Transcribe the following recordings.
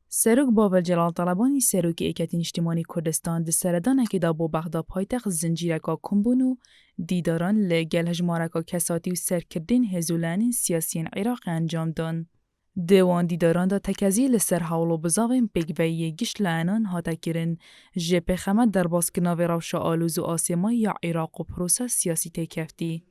سروک باول جلال طلبانی سروک ایکتین اجتماعی کردستان ده سردانه که دا بو بغدا پایتخت زنجیرکا کمبونو دیداران لگل هجمارکا کساتی و سرکردین هزولانین سیاسیین عراق انجام دان. دیوان دیداران دا تکازی لسر حولو بزاوین بگویی گشت لعنان هاتا کرن جپ خمد در باسکناوی روشا آلوز و آسیمای یا عراق و پروسه سیاسی تکفتی.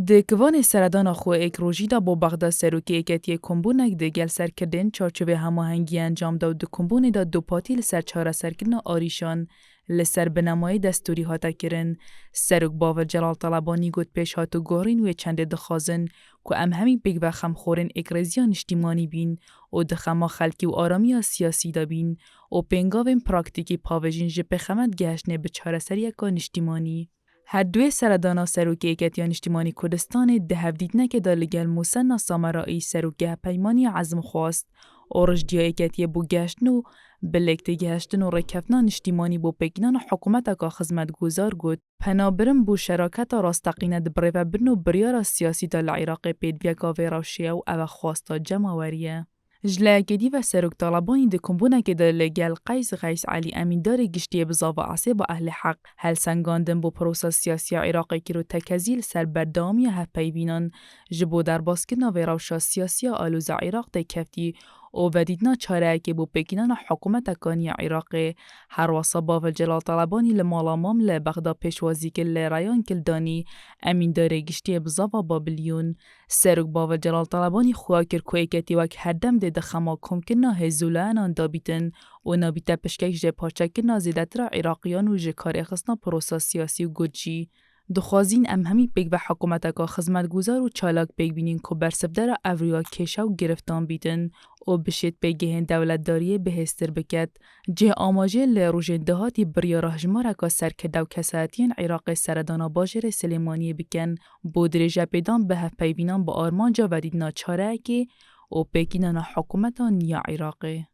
دکوان سردان خو اکروژی دا با بغدا سروکی اکتی کمبونک ده گل سرکردن چارچوه هماهنگی انجام داد دو کمبون دا دو پاتی لسر چاره سرکردن آریشان لسر بنمای دستوری هاتا کرن. سروک باور جلال طلبانی گوت پیش هاتو گورین و چند دخازن که ام همی بگ و خمخورن اکرزیان اجتماعی بین و دخما خلکی و آرامی سیاسی دا بین و پنگاوین پراکتیکی پاوجین جپه خمد گهشنه به چاره سریکان اجتماعی. هر دوی سردانا سروکی ایکتیان اجتماعی کردستان ده هفدیدنه که دا لگل موسن سامرایی سروکه پیمانی عزم خواست و رجدیا ایکتی بو گشتن و بلکت گشتن و رکفتنان اجتماعی بو پکنان حکومت که خدمت گذار گود پنابرم بو شراکت راستقینه دبره و برن و بریار سیاسی دا العراق پیدویکا ویراوشیه و او خواستا جمعوریه. جلاکدی و سروک طالبانی ده کمبونه که ده لگل قیس علی امیندار گشتی بزاو عصیب و اهل حق هل سنگاندن بو پروسا سیاسی عراقی که رو تکزیل سر بردامی هفپی بینان جبو در باسکنا و روشا سیاسی آلوز عراق ده کفتی و بدیدنا چاره که بو پکینان حکومت کانی عراقی هر واسا باول جلال طلبانی لمالامام لبغدا پیشوازی که لرایان کلدانی امیندار گشتی بزاو بابلیون سروک باول جلال طلبانی خواه کر کویکتی وک هر دم ده دخما کمکنا هزولان آن دابیتن و نابیتا پشکک جه پاچکنا زیدتر عراقیان و جه کار اخصنا پروسا سیاسی و گوچی. دخوازین ام همی بگ و حکومت که خدمت گذار و چالاک بگ بینین که برسبدار اوریا کشا و گرفتان بیدن و بشید بگهن دولتداری بهستر بکد جه آماجه لروژن دهاتی بریار هجماره که سرکده و کساتین عراق سردانا باجر سلیمانی بکن بودرجه پیدان به هف پیبینان با آرمانجا ودید ناچاره که و بگینان حکومتان یا عراقی.